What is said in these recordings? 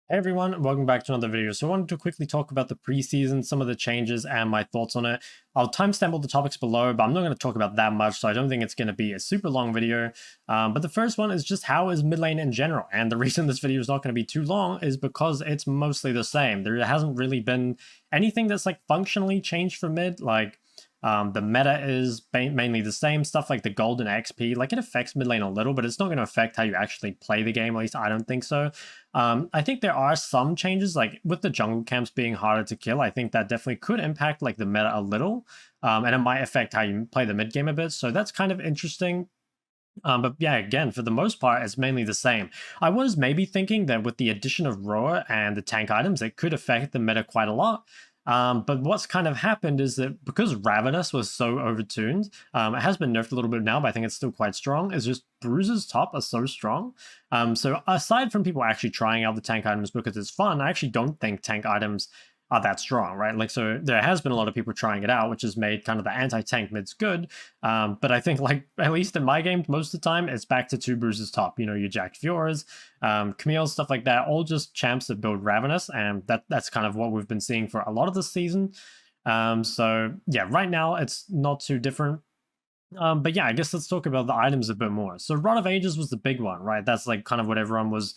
Hey everyone, welcome back to another video. So I wanted to quickly talk about the preseason, some of the changes and my thoughts on it. I'll timestamp all the topics below, but I'm not going to talk about that much, so I don't think it's going to be a super long video. But the first one is just how is mid lane in general, and the reason this video is not going to be too long is because it's mostly the same. There hasn't really been anything that's like functionally changed for mid, like the meta is mainly the same stuff like the golden XP. Like it affects mid lane a little, but it's not going to affect how you actually play the game. At least I don't think so. I think there are some changes, like with the jungle camps being harder to kill. I think that definitely could impact like the meta a little, and it might affect how you play the mid game a bit. So that's kind of interesting. But yeah, again, for the most part, it's mainly the same. I was maybe thinking that with the addition of Roar and the tank items, it could affect the meta quite a lot. But what's kind of happened is that because Ravenous was so overtuned, it has been nerfed a little bit now, but I think it's still quite strong. It's just Bruiser's top are so strong. So aside from people actually trying out the tank items because it's fun, I actually don't think tank items are that strong, right? Like, so there has been a lot of people trying it out, which has made kind of the anti-tank mids good. But I think, like, at least in my game, most of the time, it's back to two bruises top. You know, your Jack Fioras, Camille, stuff like that, all just champs that build Ravenous, and that's kind of what we've been seeing for a lot of the season. So yeah, right now it's not too different. But yeah, I guess let's talk about the items a bit more. So Rod of Ages was the big one, right? That's like kind of what everyone was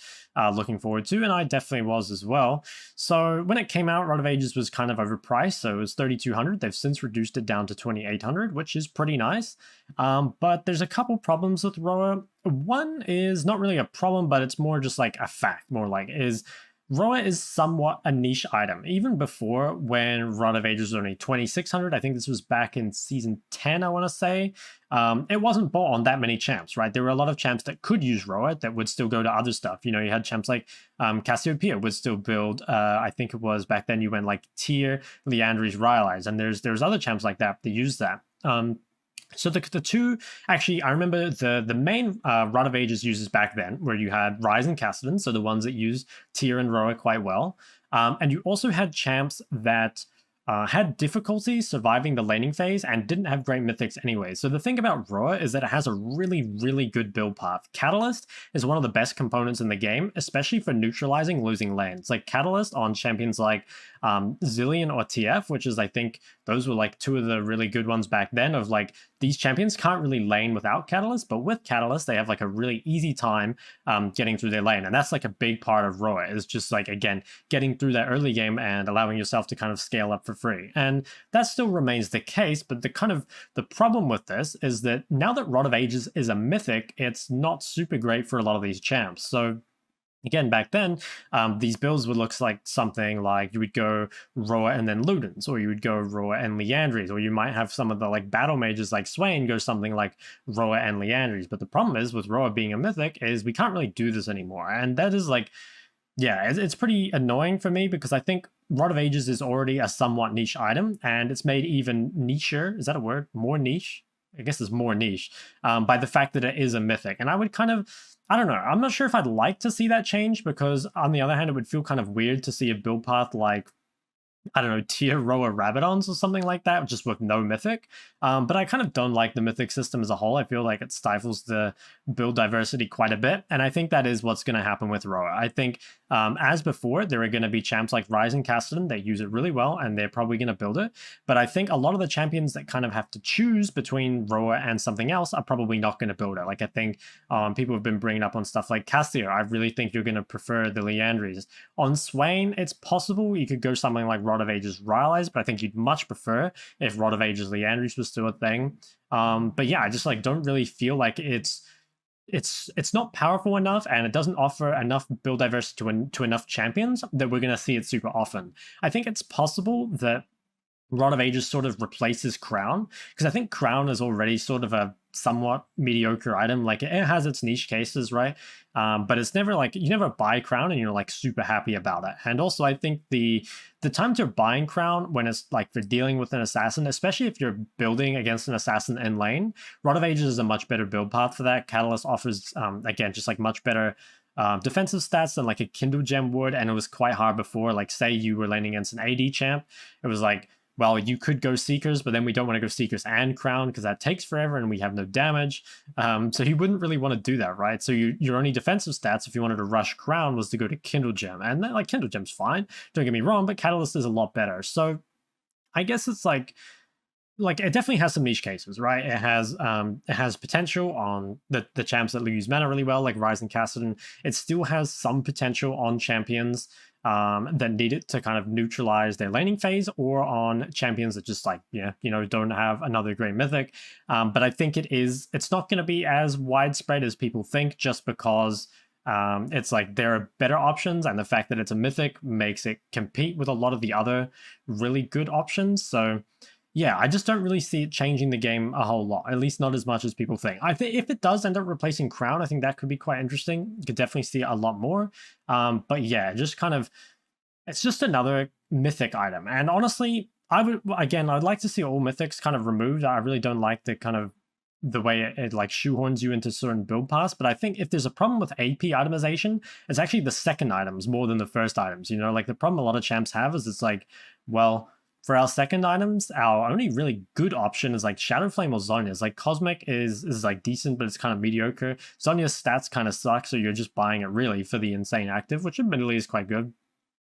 looking forward to, and I definitely was as well. So when it came out, Rod of Ages was kind of overpriced, so it was 3,200. They've since reduced it down to 2,800, which is pretty nice. But there's a couple problems with Roa. One is not really a problem, but it's more just like a fact, more like is Roa is somewhat a niche item. Even before, when Rod of Ages was only 2,600, I think this was back in season 10, I want to say, it wasn't bought on that many champs, right? There were a lot of champs that could use Roa that would still go to other stuff. You know, you had champs like Cassiopeia would still build, I think it was back then you went like Tyr, Liandry's, Rylai's, and there's other champs like that that use that. So the two, actually, I remember the main Rod of Ages users back then, where you had Ryze and Kassadin, so the ones that use Tyr and Roa quite well. And you also had champs that had difficulty surviving the laning phase and didn't have great mythics anyway. So the thing about Roa is that it has a really, really good build path. Catalyst is one of the best components in the game, especially for neutralizing losing lanes. Like Catalyst on champions like Zillion or TF, which is, I think, those were like two of the really good ones back then of like, these champions can't really lane without Catalyst, but with Catalyst, they have like a really easy time getting through their lane. And that's like a big part of Roa, is just like, again, getting through that early game and allowing yourself to kind of scale up for free. And that still remains the case, but the problem with this is that now that Rod of Ages is a mythic, it's not super great for a lot of these champs. So again, back then, these builds would look like something like you would go Roa and then Ludens, or you would go Roa and Liandry's, or you might have some of the like battle mages like Swain go something like Roa and Liandry's. But the problem is with Roa being a mythic is we can't really do this anymore. And that is like, yeah, it's pretty annoying for me because I think Rod of Ages is already a somewhat niche item, and it's made even nicher. Is that a word? More niche? I guess it's more niche by the fact that it is a mythic. And I would kind of, I don't know, I'm not sure if I'd like to see that change, because on the other hand, it would feel kind of weird to see a build path like, I don't know, Tier Roa Rabadons or something like that, just with no mythic. But I kind of don't like the mythic system as a whole. I feel like it stifles the build diversity quite a bit. And I think that is what's going to happen with Roa. I think, as before, there are going to be champs like Ryze and Kassadin that use it really well, and they're probably going to build it. But I think a lot of the champions that kind of have to choose between Roa and something else are probably not going to build it. Like, I think people have been bringing up on stuff like Cassio. I really think you're going to prefer the Liandry's. On Swain, it's possible you could go something like Rod of Ages Rylai's, but I think you'd much prefer if Rod of Ages Liandry's was still a thing. But yeah, I just like don't really feel like it's not powerful enough, and it doesn't offer enough build diversity to enough champions that we're going to see it super often. I think it's possible that Rod of Ages sort of replaces Crown, because I think Crown is already sort of a somewhat mediocre item. Like, it has its niche cases, right? But it's never like, you never buy Crown and you're like super happy about it. And also, I think the time to buying Crown, when it's like for dealing with an assassin, especially if you're building against an assassin in lane, Rod of Ages is a much better build path for that. Catalyst offers, again, just like much better defensive stats than like a Kindle Gem would, and it was quite hard before. Like, say you were laning against an AD champ, it was like well, you could go Seekers, but then we don't want to go Seekers and Crown because that takes forever and we have no damage. So he wouldn't really want to do that, right? So your only defensive stats, if you wanted to rush Crown, was to go to Kindle Gem. And then, like, Kindle Gem's fine, don't get me wrong, but Catalyst is a lot better. So I guess it's like it definitely has some niche cases, right? It has potential on the champs that use mana really well, like Ryze and Kassadin. It still has some potential on champions that need it to kind of neutralize their laning phase, or on champions that just like, don't have another great mythic. But I think it's not going to be as widespread as people think, just because it's like there are better options, and the fact that it's a mythic makes it compete with a lot of the other really good options. So yeah, I just don't really see it changing the game a whole lot, at least not as much as people think. I think if it does end up replacing Crown, I think that could be quite interesting. You could definitely see it a lot more. But yeah, just kind of, it's just another mythic item. And honestly, I'd like to see all mythics kind of removed. I really don't like the way it like shoehorns you into certain build paths. But I think if there's a problem with AP itemization, it's actually the second items more than the first items. Like the problem a lot of champs have is it's like, well, for our second items, our only really good option is like Shadowflame or Zhonya's. Like Cosmic is like decent, but it's kind of mediocre. Zhonya's stats kind of suck, so you're just buying it really for the insane active, which admittedly is quite good.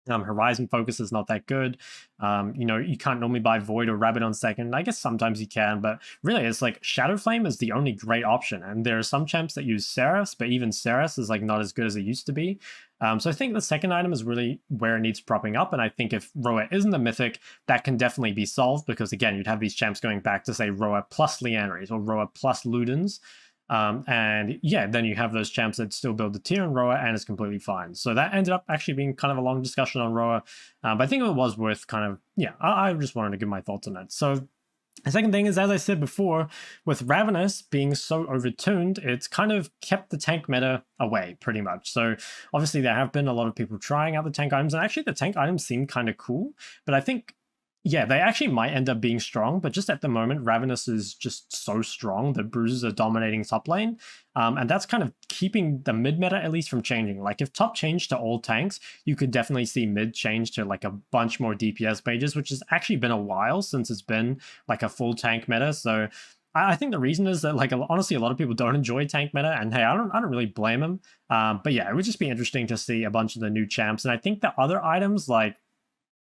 Horizon Focus is not that good. You can't normally buy Void or Rabbit on second. I guess sometimes you can, but really it's like Shadowflame is the only great option. And there are some champs that use Seraphs, but even Seraphs is like not as good as it used to be. So I think the second item is really where it needs propping up. And I think if Roa isn't a mythic, that can definitely be solved, because again, you'd have these champs going back to say Roa plus Lianeries or Roa plus Ludens. And yeah, then you have those champs that still build the tier in Roa, and it's completely fine. So that ended up actually being kind of a long discussion on Roa, but I think it was worth kind of, I just wanted to give my thoughts on it. So the second thing is, as I said before, with Ravenous being so overtuned, it's kind of kept the tank meta away pretty much. So obviously there have been a lot of people trying out the tank items, and actually the tank items seem kind of cool, but I think, yeah, they actually might end up being strong, but just at the moment, Ravenous is just so strong that Bruisers are dominating top lane. And that's kind of keeping the mid meta at least from changing. Like if top changed to all tanks, you could definitely see mid change to like a bunch more DPS mages, which has actually been a while since it's been like a full tank meta. So I think the reason is that, like, honestly, a lot of people don't enjoy tank meta, and hey, I don't really blame them. But yeah, it would just be interesting to see a bunch of the new champs. And I think the other items like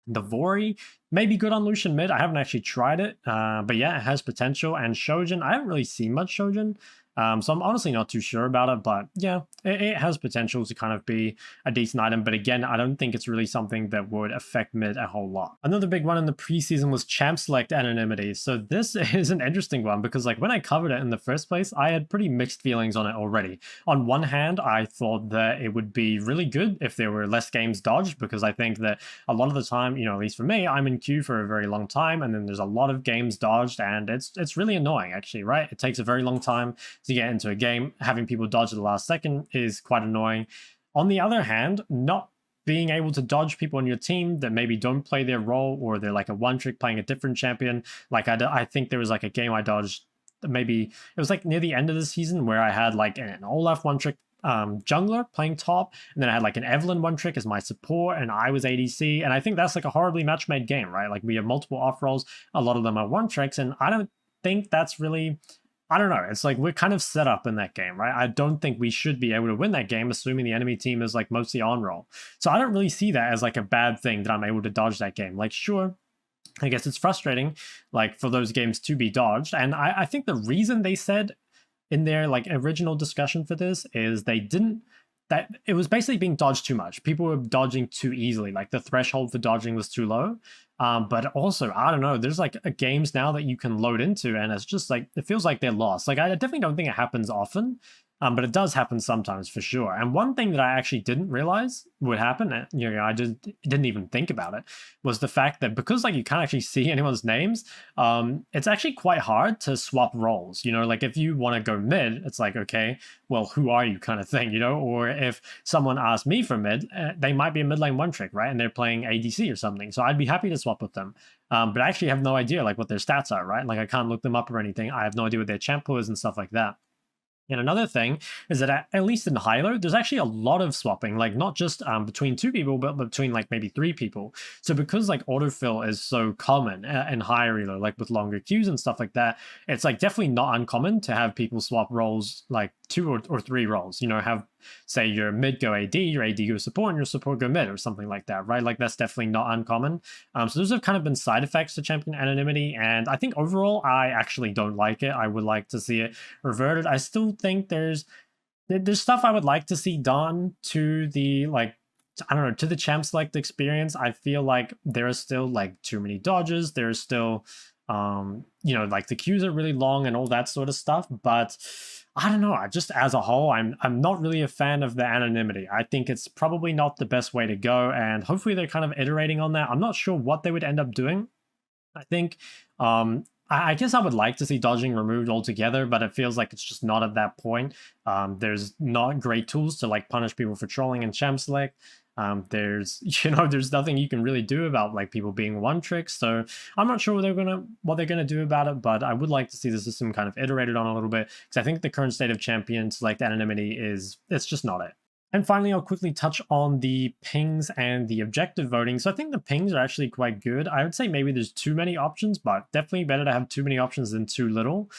the Vori may be good on Lucian mid. I haven't actually tried it, but yeah, it has potential. And Shojin, I haven't really seen much Shojin, so I'm honestly not too sure about it, but yeah, it has potential to kind of be a decent item. But again, I don't think it's really something that would affect mid a whole lot. Another big one in the preseason was champ select anonymity. So this is an interesting one, because like when I covered it in the first place, I had pretty mixed feelings on it already. On one hand, I thought that it would be really good if there were less games dodged, because I think that a lot of the time, at least for me, I'm in queue for a very long time, and then there's a lot of games dodged, and it's really annoying actually, right? It takes a very long time to get into a game. Having people dodge at the last second is quite annoying. On the other hand, not being able to dodge people on your team that maybe don't play their role, or they're like a one trick playing a different champion. Like I think there was like a game I dodged, maybe it was like near the end of the season, where I had like an Olaf one trick jungler playing top, and then I had like an Evelyn one trick as my support, and I was ADC. And I think that's like a horribly match made game, right? Like we have multiple off rolls, a lot of them are one tricks, and I don't think that's really, I don't know. It's like we're kind of set up in that game, right? I don't think we should be able to win that game, assuming the enemy team is like mostly on roll. So I don't really see that as like a bad thing that I'm able to dodge that game. Like, sure, I guess it's frustrating, like for those games to be dodged. And I think the reason they said in their like original discussion for this is that it was basically being dodged too much. People were dodging too easily. Like the threshold for dodging was too low. But also, I don't know, there's like games now that you can load into, and it's just like, it feels like they're lost. Like I definitely don't think it happens often, but it does happen sometimes for sure. And one thing that I actually didn't realize would happen, I just didn't even think about it, was the fact that because like you can't actually see anyone's names, it's actually quite hard to swap roles. Like if you want to go mid, it's like, okay, well, who are you kind of thing, Or if someone asks me for mid, they might be a mid lane one trick, right? And they're playing ADC or something. So I'd be happy to swap with them. But I actually have no idea like what their stats are, right? Like I can't look them up or anything. I have no idea what their champ pool is and stuff like that. And another thing is that at least in high-elo, there's actually a lot of swapping, like not just between two people, but between like maybe three people. So because like autofill is so common in higher elo, like with longer queues and stuff like that, it's like definitely not uncommon to have people swap roles, like two or three roles. You know, have say your mid go AD, your AD go support, and your support go mid or something like that, right? Like that's definitely not uncommon. So those have kind of been side effects to champion anonymity, and I think overall I actually don't like it. I would like to see it reverted. I still think there's stuff I would like to see done to the like I don't know, to the champ select experience. I feel like there are still like too many dodges. There's still you know, like the queues are really long and all that sort of stuff, but I don't know, just as a whole, I'm not really a fan of the anonymity. I think it's probably not the best way to go, and hopefully they're kind of iterating on that. I'm not sure what they would end up doing. I think I guess I would like to see dodging removed altogether, but it feels like it's just not at that point. There's not great tools to like punish people for trolling in champ select. There's there's nothing you can really do about like people being one trick. So I'm not sure what they're gonna do about it, but I would like to see the system kind of iterated on a little bit, because I think the current state of champion select anonymity it's just not it. And finally, I'll quickly touch on the pings and the objective voting. So I think the pings are actually quite good. I would say maybe there's too many options, but definitely better to have too many options than too little.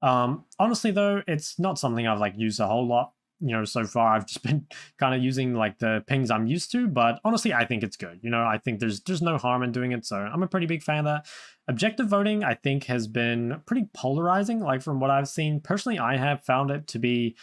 Honestly, though, it's not something I've like used a whole lot. You know, so far I've just been kind of using like the pings I'm used to, but honestly, I think it's good. You know, I think there's no harm in doing it, so I'm a pretty big fan of that. Objective voting, I think, has been pretty polarizing. Like from what I've seen, personally, I have found it to be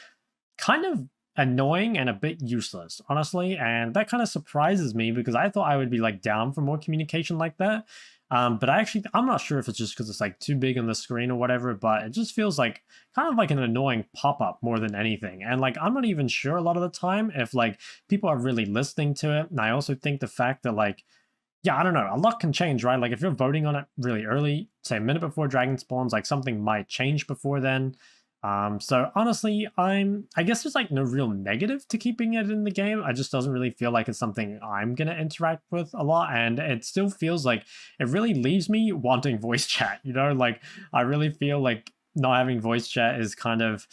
kind of annoying and a bit useless, honestly, and that kind of surprises me because I thought I would be like down for more communication like that. But I'm not sure if it's just because it's like too big on the screen or whatever, but it just feels like kind of like an annoying pop-up more than anything. And like I'm not even sure a lot of the time if like people are really listening to it. And I also think the fact that like, yeah, I don't know, a lot can change, right? Like if you're voting on it really early, say a minute before dragon spawns, like something might change before then. So honestly, I guess there's like no real negative to keeping it in the game. I just doesn't really feel like it's something I'm gonna interact with a lot, and it still feels like it really leaves me wanting voice chat, you know? Like I really feel like not having voice chat is kind of,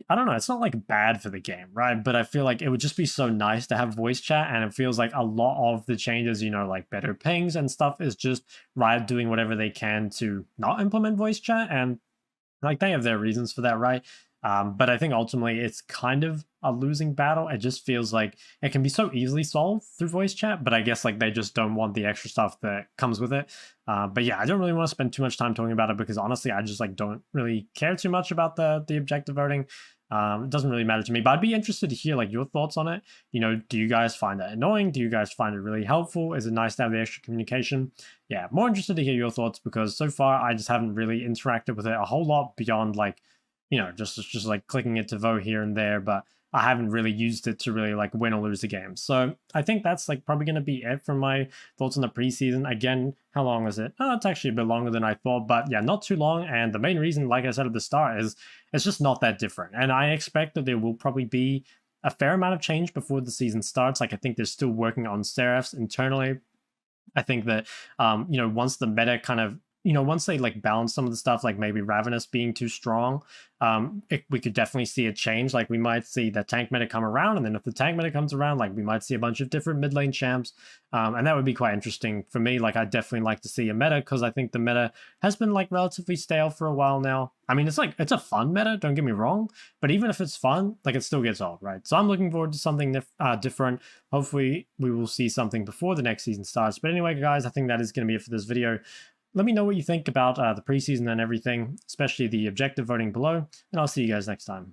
I don't know, it's not like bad for the game, right? But I feel like it would just be so nice to have voice chat, and it feels like a lot of the changes, you know, like better pings and stuff is just Riot doing whatever they can to not implement voice chat, and like they have their reasons for that, right? But I think ultimately it's kind of a losing battle. It just feels like it can be so easily solved through voice chat, but I guess like they just don't want the extra stuff that comes with it. But yeah, I don't really want to spend too much time talking about it because honestly, I just like don't really care too much about the objective voting. It doesn't really matter to me, but I'd be interested to hear like your thoughts on it. You know, do you guys find that annoying? Do you guys find it really helpful? Is it nice to have the extra communication? Yeah, more interested to hear your thoughts because so far I just haven't really interacted with it a whole lot beyond like, you know, just like clicking it to vote here and there, but I haven't really used it to really like win or lose the game. So I think that's like probably going to be it for my thoughts on the preseason. Again, how long is it? Oh, it's actually a bit longer than I thought, but yeah, not too long. And the main reason, like I said at the start, is it's just not that different. And I expect that there will probably be a fair amount of change before the season starts. Like I think they're still working on seraphs internally. I think that, you know, once the meta kind of, you know, once they like balance some of the stuff, like maybe Ravenous being too strong, we could definitely see a change. Like we might see the tank meta come around, and then if the tank meta comes around, like we might see a bunch of different mid lane champs, and that would be quite interesting for me. Like I'd definitely like to see a meta because I think the meta has been like relatively stale for a while now. I mean, it's a fun meta, don't get me wrong, but even if it's fun, like it still gets old, right? So I'm looking forward to something different. Hopefully we will see something before the next season starts. But anyway, guys, I think that is going to be it for this video. Let me know what you think about the preseason and everything, especially the objective voting below, and I'll see you guys next time.